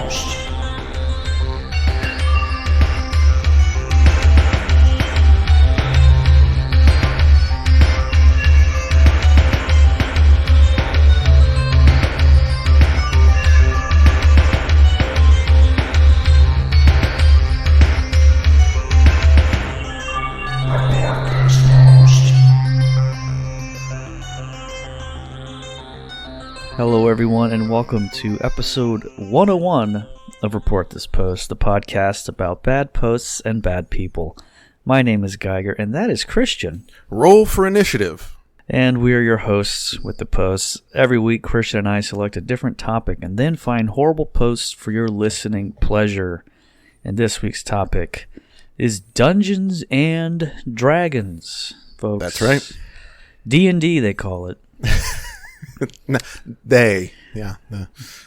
most. Hello everyone and welcome to episode 101 of Report This Post, the podcast about bad posts and bad people. My name is Geiger and that is Christian. Roll for initiative. And we are your hosts with the posts. Every week Christian and I select a different topic and then find horrible posts for your listening pleasure. And this week's topic is Dungeons and Dragons, folks. That's right. D&D they call it. I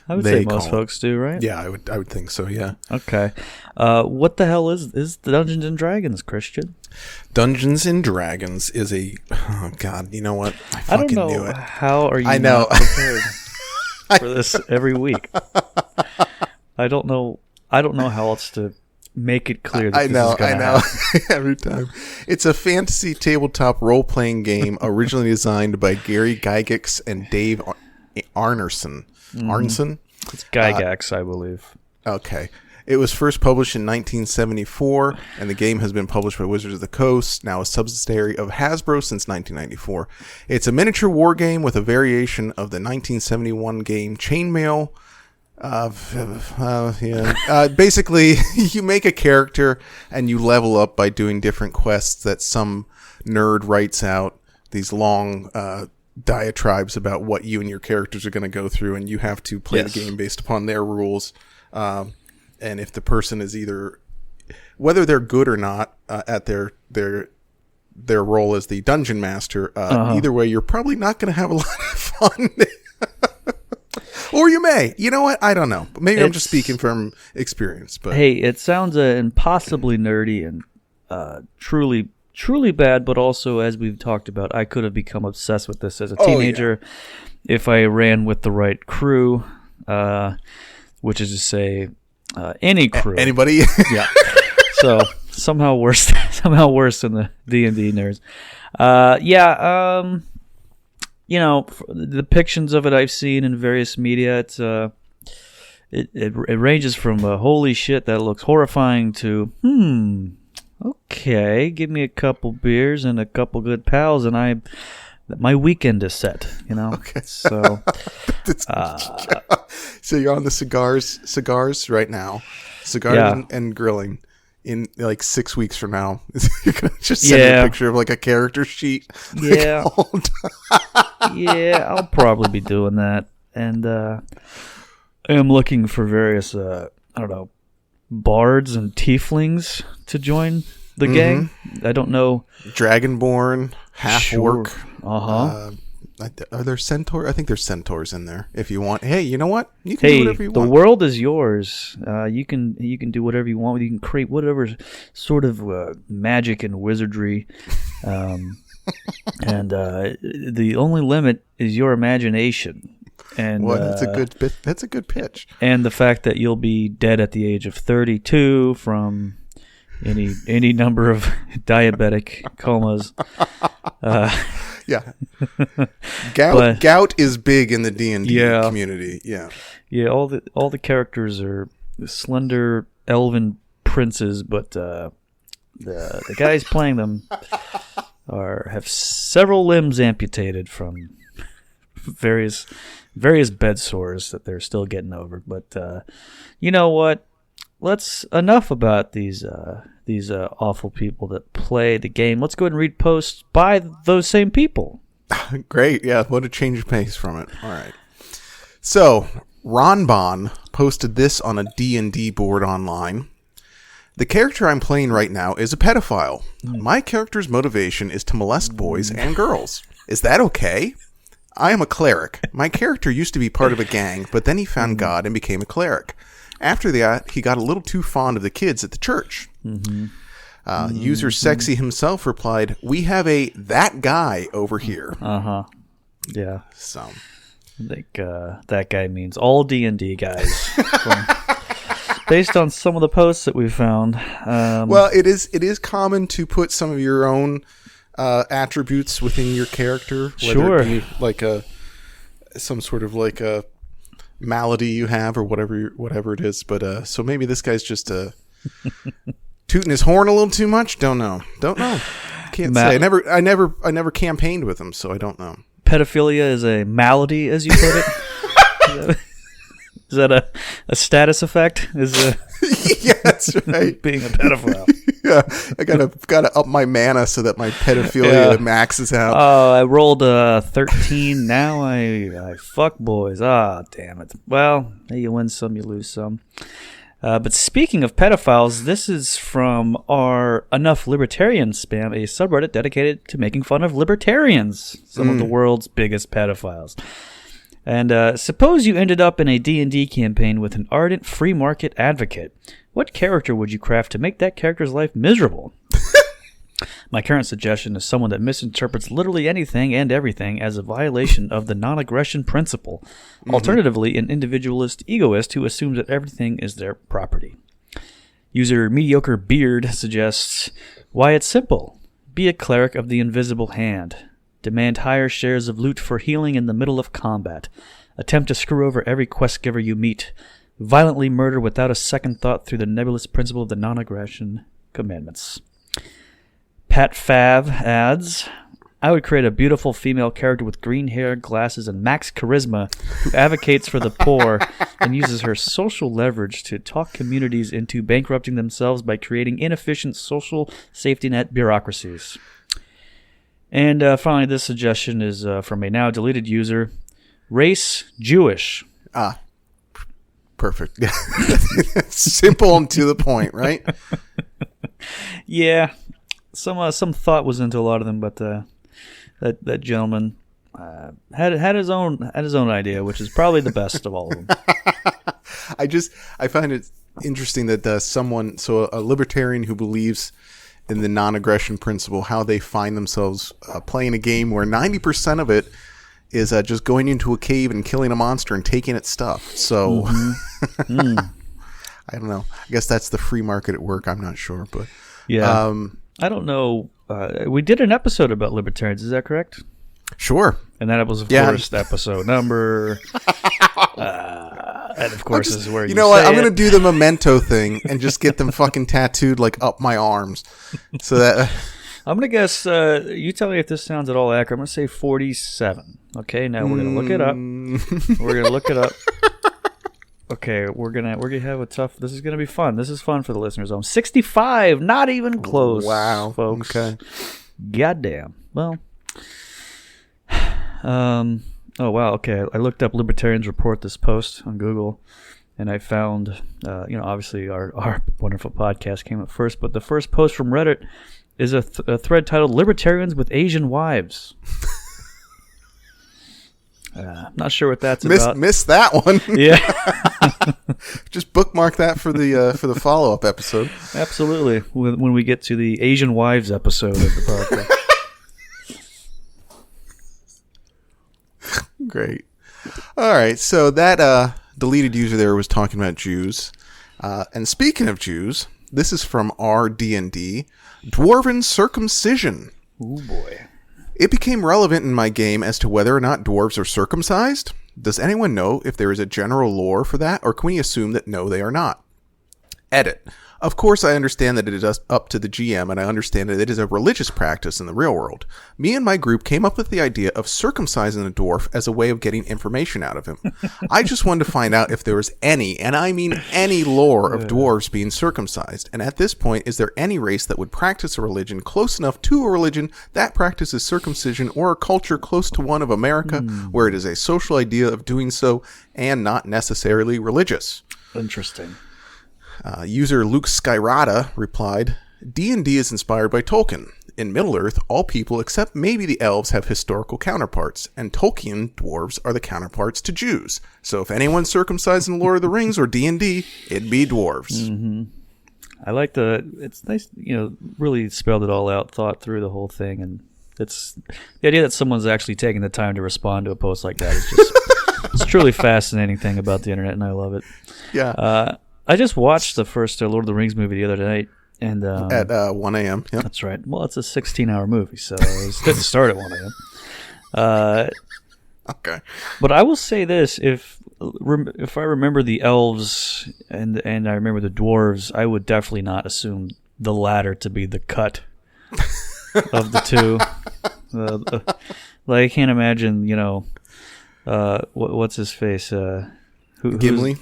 would say most folks do, right? Yeah, I would think so. Yeah. Okay. What the hell is the Dungeons and Dragons, Christian? Dungeons and Dragons is a God. You know what? I fucking don't know knew it. How are you? I know. Not prepared for this every week? I don't know how else to make it clear that I know. happen. Every time. It's a fantasy tabletop role-playing game originally designed by Gary Gygax and Dave Arneson. Arneson? It's Gygax, I believe. Okay. It was first published in 1974, and the game has been published by Wizards of the Coast, now a subsidiary of Hasbro since 1994. It's a miniature war game with a variation of the 1971 game Chainmail. Basically, you make a character and you level up by doing different quests that some nerd writes out, these long diatribes about what you and your characters are going to go through, and you have to play the game based upon their rules. And if the person is whether they're good or not at their role as the dungeon master, either way, you're probably not going to have a lot of fun. Or you may. You know what? I don't know. Maybe I'm just speaking from experience. But hey, it sounds impossibly nerdy and truly bad, but also, as we've talked about, I could have become obsessed with this as a teenager if I ran with the right crew, which is to say, any crew. Anybody? Yeah. So, somehow worse than the D&D nerds. You know, the depictions of it I've seen in various media, it ranges from holy shit, that looks horrifying to okay, give me a couple beers and a couple good pals and my weekend is set, you know. Okay. So so you're on the cigars right now. Cigars and grilling. In like 6 weeks from now, you're gonna just send me a picture of like a character sheet. Yeah, I'll probably be doing that, and I'm looking for various bards and tieflings to join the gang. I don't know. Dragonborn, half orc. Are there centaurs? I think there's centaurs in there. If you want, hey, you know what? You can do whatever you want. The world is yours. You can do whatever you want. You can create whatever sort of magic and wizardry, and the only limit is your imagination. And that's a good bit. That's a good pitch. And the fact that you'll be dead at the age of 32 from any number of diabetic comas. Yeah, gout is big in the D&D community. Yeah. All the characters are slender elven princes, but the guys playing them have several limbs amputated from various bed sores that they're still getting over. But you know what? Enough about these awful people that play the game. Let's go ahead and read posts by those same people. Great. Yeah, what a change of pace from it. All right. So, Ron Bon posted this on a D&D board online. The character I'm playing right now is a pedophile. My character's motivation is to molest boys and girls. Is that okay? I am a cleric. My character used to be part of a gang, but then he found God and became a cleric. After that, he got a little too fond of the kids at the church. User Sexy himself replied, "We have that guy over here." Yeah. So, I think that guy means all D&D guys based on some of the posts that we found. Well, it is common to put some of your own attributes within your character. Whether it be like some sort of like a malady you have or whatever it is. But so maybe this guy's just tooting his horn a little too much. Don't know. Can't say. I never campaigned with him, so I don't know. Pedophilia is a malady, as you put it. Is that a status effect? Yeah, that's right. Being a pedophile. Yeah, I gotta up my mana so that my pedophilia maxes out. Oh, I rolled a 13. Now I fuck boys. Ah, damn it. Well, you win some, you lose some. But speaking of pedophiles, this is from our Enough Libertarian spam, a subreddit dedicated to making fun of libertarians, some of the world's biggest pedophiles. And suppose you ended up in a D&D campaign with an ardent free market advocate. What character would you craft to make that character's life miserable? My current suggestion is someone that misinterprets literally anything and everything as a violation of the non-aggression principle. Alternatively, an individualist egoist who assumes that everything is their property. User Mediocre Beard suggests, why it's simple. Be a cleric of the invisible hand. Demand higher shares of loot for healing in the middle of combat. Attempt to screw over every quest giver you meet. Violently murder without a second thought through the nebulous principle of the non-aggression commandments. Pat Fav adds, I would create a beautiful female character with green hair, glasses, and max charisma who advocates for the poor and uses her social leverage to talk communities into bankrupting themselves by creating inefficient social safety net bureaucracies. And finally, this suggestion is from a now deleted user, Race Jewish. Perfect. Simple and to the point, right? Yeah. Some thought was into a lot of them, but that gentleman had his own idea, which is probably the best of all of them. I find it interesting that a libertarian who believes in the non-aggression principle, how they find themselves playing a game where 90% of it is just going into a cave and killing a monster and taking its stuff. So I don't know. I guess that's the free market at work. I'm not sure, but yeah. I don't know. We did an episode about libertarians. Is that correct? Sure. And that was, of course, episode number. And of course, this is where you know what? I'm going to do the memento thing and just get them fucking tattooed like up my arms, so that. I'm going to guess. You tell me if this sounds at all accurate. I'm going to say 47. Okay, now we're going to look it up. We're going to look it up. Okay, we're gonna have a tough. This is gonna be fun. This is fun for the listeners. 65, not even close. Wow, folks. Okay. Goddamn. Well. Oh wow. Okay, I looked up Libertarians report this post on Google, and I found, obviously our wonderful podcast came up first, but the first post from Reddit is a thread titled "Libertarians with Asian Wives." Not sure what that's about. Missed that one. Yeah. Just bookmark that for the follow-up episode. Absolutely. When we get to the Asian Wives episode of the podcast. Great. All right. So that deleted user there was talking about Jews. And speaking of Jews, this is from our DnD, Dwarven Circumcision. Oh boy. It became relevant in my game as to whether or not dwarves are circumcised. Does anyone know if there is a general lore for that, or can we assume that no, they are not? Edit. Of course, I understand that it is up to the GM, and I understand that it is a religious practice in the real world. Me and my group came up with the idea of circumcising a dwarf as a way of getting information out of him. I just wanted to find out if there was any, and I mean any, lore of dwarves being circumcised. And at this point, is there any race that would practice a religion close enough to a religion that practices circumcision, or a culture close to one of America where it is a social idea of doing so and not necessarily religious? Interesting. User Luke Skyrata replied, D&D is inspired by Tolkien. In Middle-earth, all people except maybe the elves have historical counterparts, and Tolkien dwarves are the counterparts to Jews. So if anyone's circumcised in Lord of the Rings or D&D, it'd be dwarves. Mm-hmm. I like it's nice, really spelled it all out, thought through the whole thing, and it's the idea that someone's actually taking the time to respond to a post like that is just, it's truly fascinating thing about the internet, and I love it. Yeah. I just watched the first Lord of the Rings movie the other night. And at 1 a.m. Yeah, that's right. Well, it's a 16-hour movie, so it didn't start at 1 a.m. Okay. But I will say this: if I remember the elves and I remember the dwarves, I would definitely not assume the latter to be the cut of the two. Like I can't imagine, what's his face? Gimli.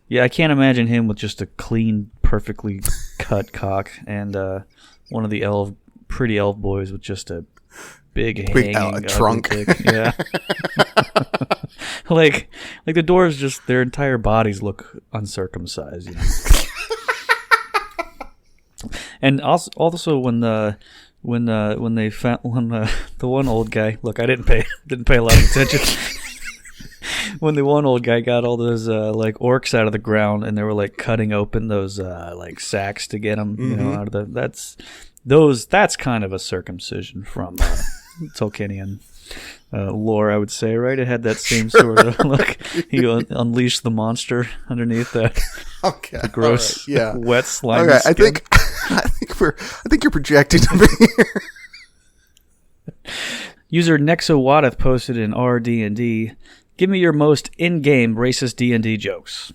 Yeah, I can't imagine him with just a clean, perfectly cut cock, and one of the pretty elf boys with just a big hanging trunk. Dick. Yeah, like the dwarves, just their entire bodies look uncircumcised. And also when the one old guy, look, I didn't pay a lot of attention. When the one old guy got all those orcs out of the ground, and they were cutting open those sacks to get them, out of that's kind of a circumcision from Tolkienian lore, I would say, right? It had that same sort of look. He unleashed the monster underneath the gross, wet slime. Okay, skin. I think you're projecting to me here. User Nexowadath posted in RD&D. Give me your most in-game racist D&D jokes.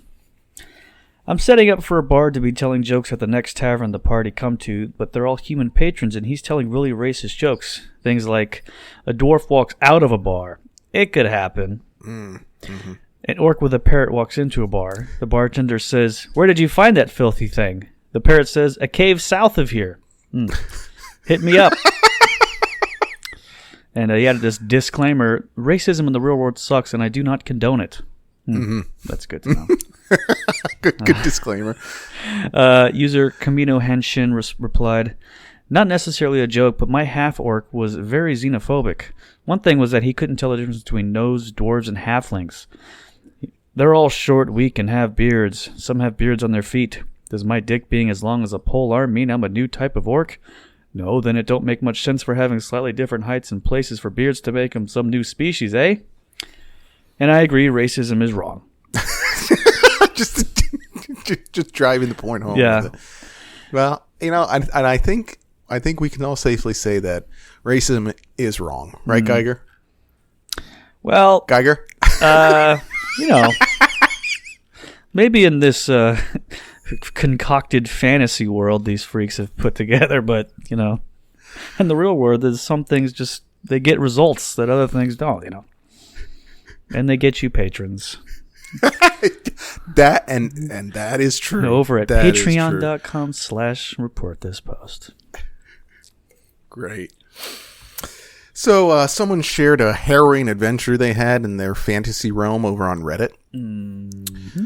I'm setting up for a bard to be telling jokes at the next tavern the party come to, but they're all human patrons, and he's telling really racist jokes. Things like, a dwarf walks out of a bar. It could happen. Mm-hmm. An orc with a parrot walks into a bar. The bartender says, where did you find that filthy thing? The parrot says, a cave south of here. Hit me up. And he added this disclaimer, racism in the real world sucks, and I do not condone it. Mm-hmm. That's good to know. good disclaimer. User Camino Henshin replied, not necessarily a joke, but my half-orc was very xenophobic. One thing was that he couldn't tell the difference between gnolls, dwarves, and halflings. They're all short, weak, and have beards. Some have beards on their feet. Does my dick being as long as a pole arm mean I'm a new type of orc? No, then it don't make much sense for having slightly different heights and places for beards to make them some new species, eh? And I agree, racism is wrong. just driving the point home. Yeah. Well, I think we can all safely say that racism is wrong, right, Geiger? Well, Geiger. Maybe in this concocted fantasy world these freaks have put together, but in the real world, there's some things just they get results that other things don't, and they get you patrons. That is true. Over at patreon.com/report this post. Great. So someone shared a harrowing adventure they had in their fantasy realm over on Reddit. Mm-hmm.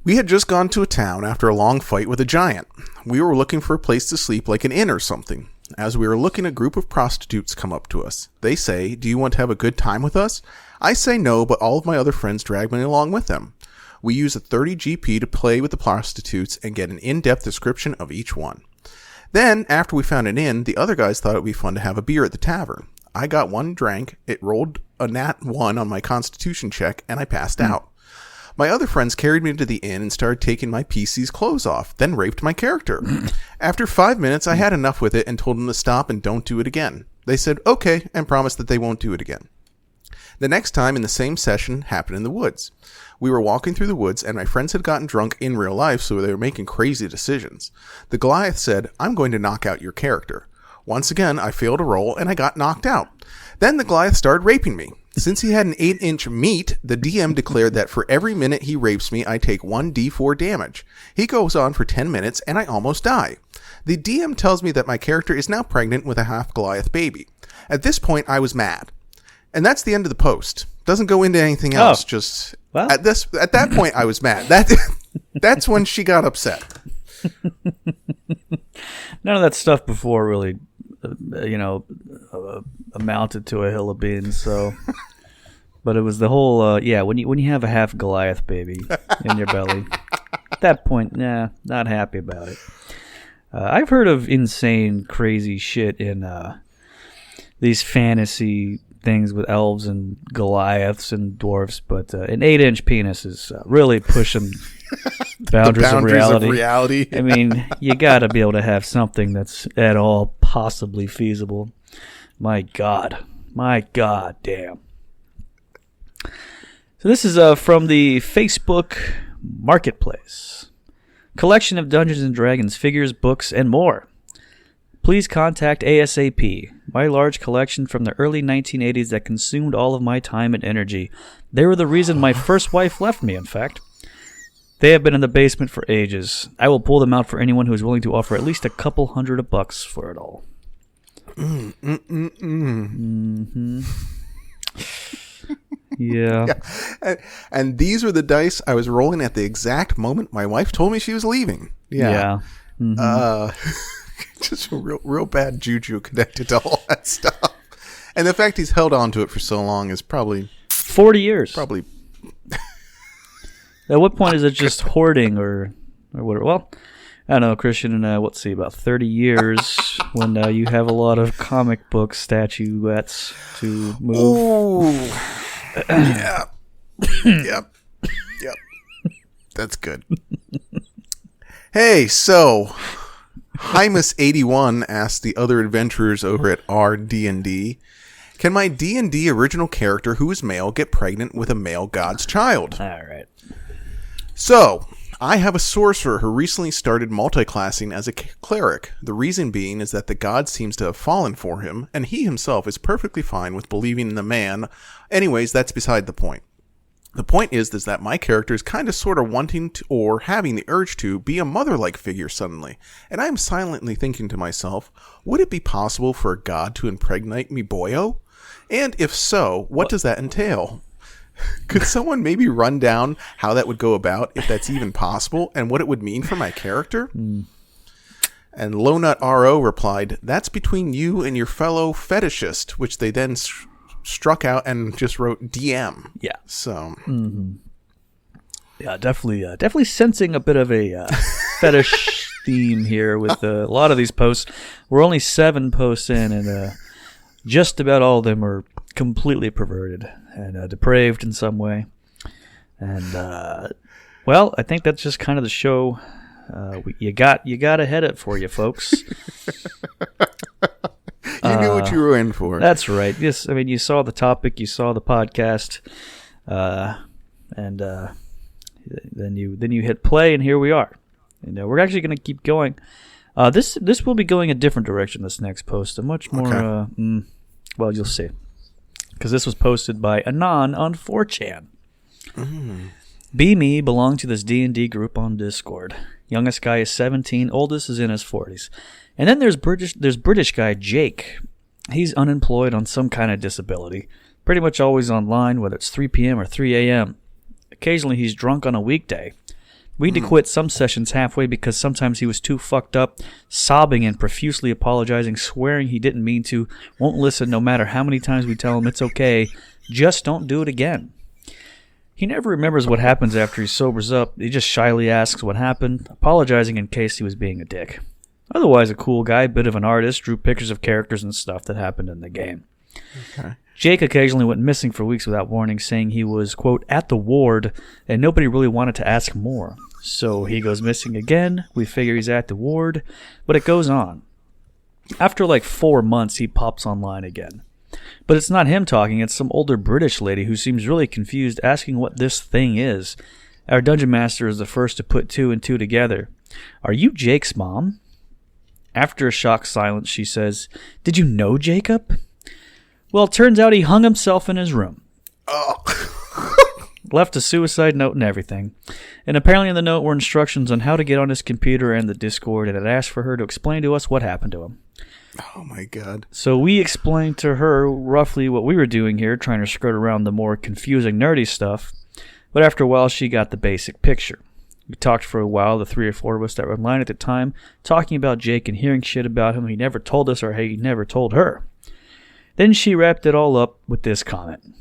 We had just gone to a town after a long fight with a giant. We were looking for a place to sleep, like an inn or something. As we were looking, a group of prostitutes come up to us. They say, do you want to have a good time with us? I say no, but all of my other friends drag me along with them. We use a 30 GP to play with the prostitutes and get an in-depth description of each one. Then, after we found an inn, the other guys thought it would be fun to have a beer at the tavern. I got one drink, it rolled a nat 1 on my constitution check, and I passed out. My other friends carried me to the inn and started taking my PC's clothes off, then raped my character. After 5 minutes, I had enough with it and told them to stop and don't do it again. They said, okay, and promised that they won't do it again. The next time in the same session happened in the woods. We were walking through the woods, and my friends had gotten drunk in real life, so they were making crazy decisions. The Goliath said, I'm going to knock out your character. Once again, I failed a roll, and I got knocked out. Then the Goliath started raping me. Since he had an 8-inch meat, the DM declared that for every minute he rapes me, I take 1d4 damage. He goes on for 10 minutes, and I almost die. The DM tells me that my character is now pregnant with a half-Goliath baby. At this point, I was mad. And that's the end of the post. Doesn't go into anything else. Just at that point, I was mad. That's when she got upset. None of that stuff before really, amounted to a hill of beans. So, but it was the whole when you have a half Goliath baby in your belly. At that point, not happy about it. I've heard of insane, crazy shit in these fantasy things with elves and Goliaths and dwarfs, but an 8-inch penis is really pushing Boundaries of reality. I mean, you got to be able to have something that's at all possibly feasible. My God, damn. So this is from the Facebook Marketplace. Collection of Dungeons & Dragons figures, books, and more. Please contact ASAP. My large collection from the early 1980s that consumed all of my time and energy. They were the reason my first wife left me, in fact. They have been in the basement for ages. I will pull them out for anyone who is willing to offer at least a couple $100 for it all. Yeah. And these were the dice I was rolling at the exact moment my wife told me she was leaving. Yeah. Just real bad juju connected to all that stuff. And the fact he's held on to it for so long is probably 40 years. Probably. At what point is it just hoarding or whatever? Well, I don't know, Christian, let's see, about 30 years when you have a lot of comic book statuettes to move. Ooh. Yeah. Yep. That's good. Hey, so Hymus81 asked the other adventurers over at our D&D, can my D&D original character who is male get pregnant with a male god's child? All right. So, I have a sorcerer who recently started multiclassing as a cleric. The reason being is that the god seems to have fallen for him, and he himself is perfectly fine with believing in the man. Anyways, that's beside the point. The point is that my character is kind of sort of wanting to, or having the urge to, be a mother-like figure suddenly. And I am silently thinking to myself, would it be possible for a god to impregnate me boyo? And if so, what does that entail? Could someone maybe run down how that would go about, if that's even possible, and what it would mean for my character? And Lonut RO replied, that's between you and your fellow fetishist, which they then struck out and just wrote DM. Yeah. So. Yeah, definitely sensing a bit of a fetish theme here with a lot of these posts. We're only 7 posts in, and just about all of them are completely perverted and depraved in some way. And well, I think that's just kind of the show. You got ahead it for you, folks. You knew what you were in for. That's right. Yes, I mean, you saw the topic, you saw the podcast, and then you hit play, and here we are. And we're actually going to keep going. This will be going a different direction. This next post, a much more. Okay. Well, you'll see, because this was posted by Anon on 4chan. Be Me belonged to this D&D group on Discord. Youngest guy is 17, oldest is in his 40s. And then there's British guy Jake. He's unemployed on some kind of disability. Pretty much always online, whether it's 3 p.m. or 3 a.m. Occasionally he's drunk on a weekday. We had to quit some sessions halfway because sometimes he was too fucked up, sobbing and profusely apologizing, swearing he didn't mean to, won't listen no matter how many times we tell him it's okay, just don't do it again. He never remembers what happens after he sobers up. He just shyly asks what happened, apologizing in case he was being a dick. Otherwise a cool guy, bit of an artist, drew pictures of characters and stuff that happened in the game. Okay. Jake occasionally went missing for weeks without warning, saying he was, quote, at the ward, and nobody really wanted to ask more. So he goes missing again, we figure he's at the ward, but it goes on. After like 4 months, he pops online again. But it's not him talking, it's some older British lady who seems really confused, asking what this thing is. Our dungeon master is the first to put 2 and 2 together. Are you Jake's mom? After a shocked silence, she says, did you know Jacob? Well, it turns out he hung himself in his room. Left a suicide note and everything. And apparently in the note were instructions on how to get on his computer and the Discord, and it asked for her to explain to us what happened to him. Oh my god. So we explained to her roughly what we were doing here, trying to skirt around the more confusing, nerdy stuff. But after a while, she got the basic picture. We talked for a while, the 3 or 4 of us that were in line at the time, talking about Jake and hearing shit about him he never told us or he never told her. Then she wrapped it all up with this comment.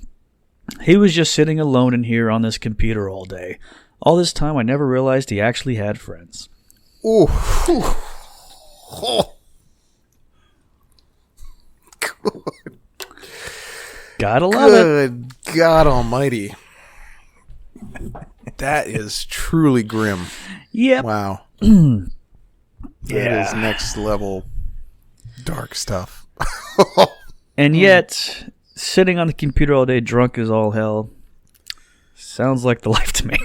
He was just sitting alone in here on this computer all day. All this time, I never realized he actually had friends. Ooh. Oh. Good. Gotta love it. Good God almighty. That is truly grim. Yep. Wow. Yeah. That is next level dark stuff. And yet, sitting on the computer all day drunk as all hell sounds like the life to me.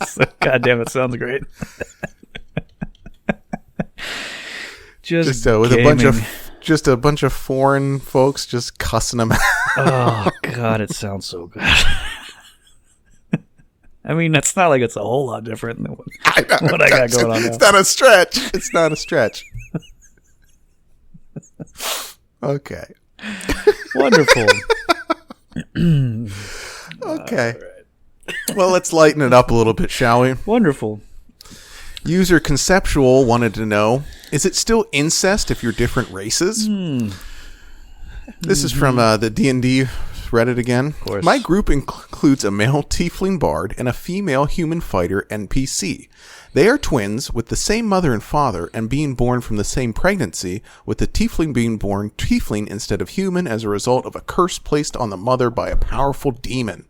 So, God damn, it sounds great. Just with a bunch of foreign folks just cussing them out. Oh, God, it sounds so good. I mean, it's not like it's a whole lot different than what I got going on now. It's not a stretch. It's not a stretch. Okay. Wonderful. Okay. Well, let's lighten it up a little bit, shall we? Wonderful. User Conceptual wanted to know, is it still incest if you're different races? This is from the D&D Reddit again. Of course. My group includes a male tiefling bard and a female human fighter NPC. They are twins with the same mother and father and being born from the same pregnancy, with the tiefling being born tiefling instead of human as a result of a curse placed on the mother by a powerful demon.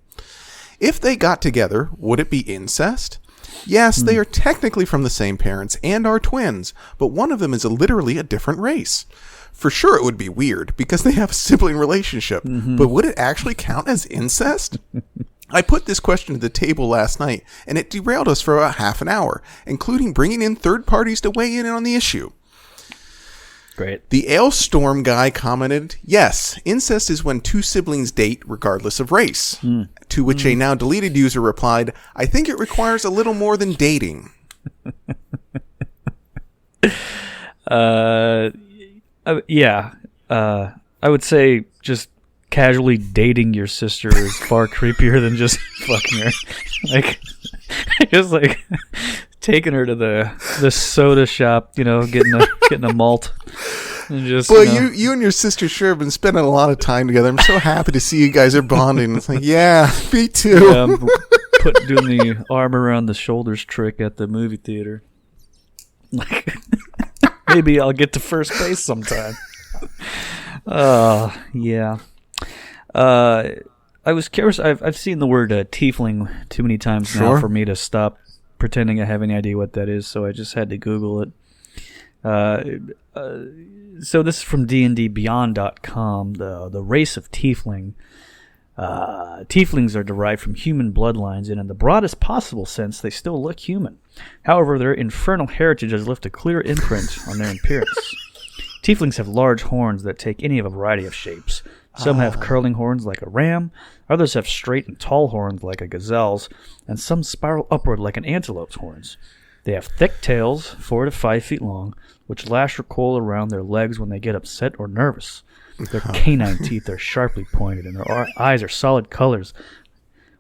If they got together, would it be incest? Yes, they are technically from the same parents and are twins, but one of them is literally a different race. For sure it would be weird, because they have a sibling relationship, but would it actually count as incest? I put this question to the table last night, and it derailed us for about half an hour, including bringing in third parties to weigh in on the issue. Great. The Ailstorm guy commented, yes, incest is when two siblings date regardless of race. To which a now deleted user replied, I think it requires a little more than dating. Yeah. I would say just casually dating your sister is far creepier than just fucking her. Like, just like taking her to the soda shop, getting a malt. And just, well, you and your sister sure have been spending a lot of time together. I'm so happy to see you guys are bonding. It's like, yeah, me too. Doing the arm around the shoulders trick at the movie theater. Like, maybe I'll get to first base sometime. Yeah. I was curious. I've seen the word tiefling too many times now for me to stop pretending I have any idea what that is, so I just had to Google it. So this is from DnDBeyond.com, the race of tiefling. Tieflings are derived from human bloodlines, and in the broadest possible sense, they still look human. However, their infernal heritage has left a clear imprint on their appearance. Tieflings have large horns that take any of a variety of shapes. Some have curling horns like a ram, others have straight and tall horns like a gazelle's, and some spiral upward like an antelope's horns. They have thick tails, 4 to 5 feet long, which lash or coil around their legs when they get upset or nervous. Their canine teeth are sharply pointed, and their eyes are solid colors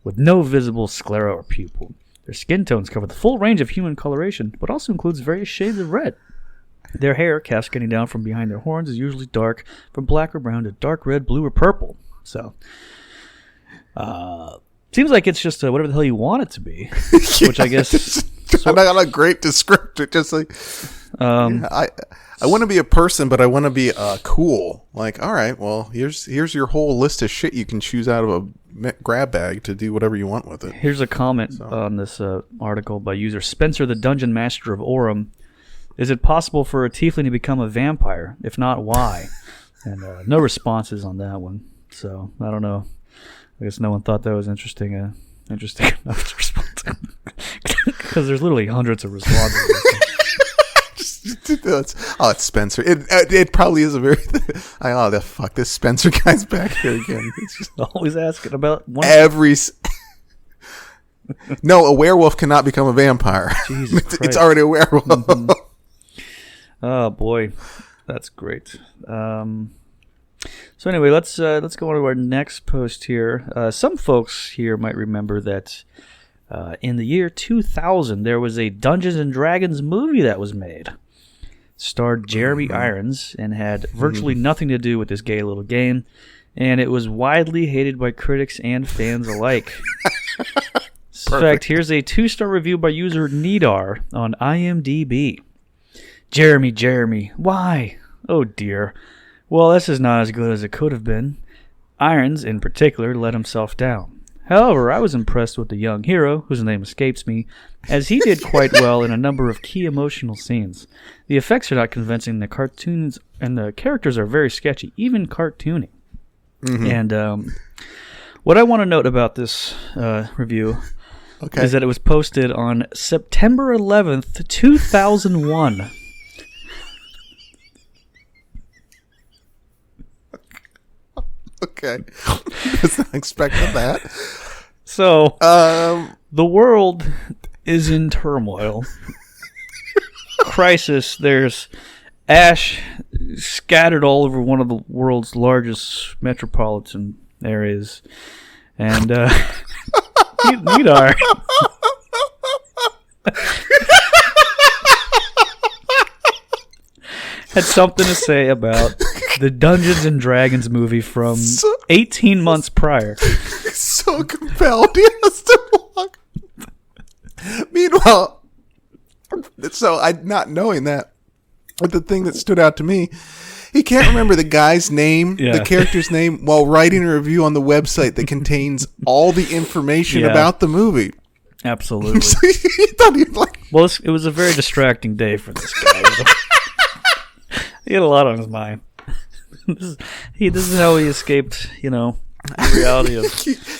with no visible sclera or pupil. Their skin tones cover the full range of human coloration, but also includes various shades of red. Their hair, cascading down from behind their horns, is usually dark, from black or brown to dark red, blue, or purple. So, seems like it's just whatever the hell you want it to be, which I guess... not a great descriptor. Just like, I want to be a person, but I want to be cool. Like, all right, well, here's your whole list of shit you can choose out of a grab bag to do whatever you want with it. Here's a comment on this article by user Spencer, the Dungeon Master of Orem. Is it possible for a tiefling to become a vampire? If not, why? And no responses on that one. So, I don't know. I guess no one thought that was interesting enough to respond to. Because there's literally hundreds of responses. It's Spencer. It probably is a very... fuck, this Spencer guy's back here again. It's just always asking about one. No, a werewolf cannot become a vampire. Jesus Christ. It's already a werewolf. Mm-hmm. Oh boy, that's great. So anyway, let's go on to our next post here. Some folks here might remember that in the year 2000 there was a Dungeons and Dragons movie that was made. It starred Jeremy Irons and had virtually nothing to do with this gay little game, and it was widely hated by critics and fans alike. In fact, here's a 2-star review by user Nidar on IMDb. Jeremy, why? Oh dear. Well, this is not as good as it could have been. Irons, in particular, let himself down. However, I was impressed with the young hero, whose name escapes me, as he did quite well in a number of key emotional scenes. The effects are not convincing, the cartoons and the characters are very sketchy, even cartoony. Mm-hmm. And what I want to note about this review is that it was posted on September 11th, 2001. Okay. Was not expecting that. So, the world is in turmoil. Crisis. There's ash scattered all over one of the world's largest metropolitan areas. And, Nidar had something to say about the Dungeons and Dragons movie from 18 months prior. He's so compelled he has to walk. Meanwhile, so I not knowing that, but the thing that stood out to me, he can't remember the guy's name, the character's name, while writing a review on the website that contains all the information about the movie. Absolutely. So he thought he'd like. Well, it was a very distracting day for this guy. He had a lot on his mind. This is how he escaped, the reality of.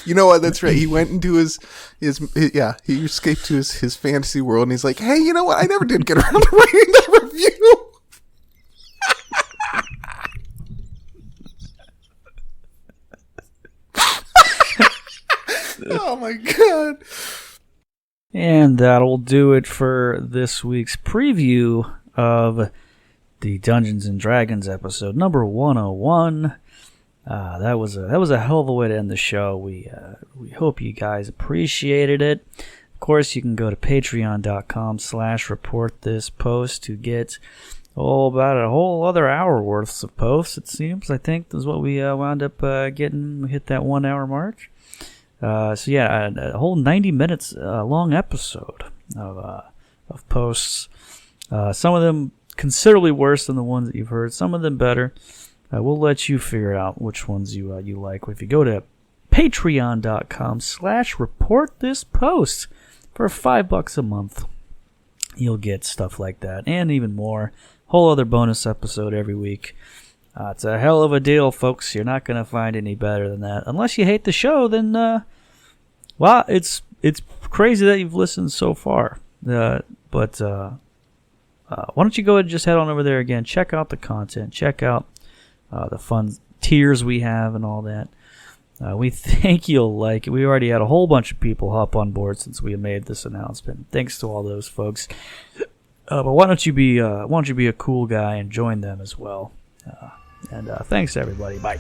You know what? That's right. He went into his he escaped to his fantasy world, and he's like, "Hey, you know what? I never did get around to writing that review." Oh my god. And that'll do it for this week's preview of the Dungeons and Dragons episode number 101. That was a hell of a way to end the show. We hope you guys appreciated it. Of course, you can go to patreon.com/reportthispost to get about a whole other hour worth of posts, it seems. I think is what we wound up getting. We hit that 1 hour mark. A whole 90 minutes long episode of posts. Some of them considerably worse than the ones that you've heard. Some of them better. We'll let you figure out which ones you like. If you go to patreon.com/reportthispost for $5 a month, you'll get stuff like that and even more. Whole other bonus episode every week. It's a hell of a deal, folks. You're not going to find any better than that. Unless you hate the show, then, it's crazy that you've listened so far. But why don't you go ahead and just head on over there again. Check out the content. Check out the fun tiers we have and all that. We think you'll like it. We already had a whole bunch of people hop on board since we made this announcement. Thanks to all those folks. But why don't you be a cool guy and join them as well? And thanks to everybody. Bye.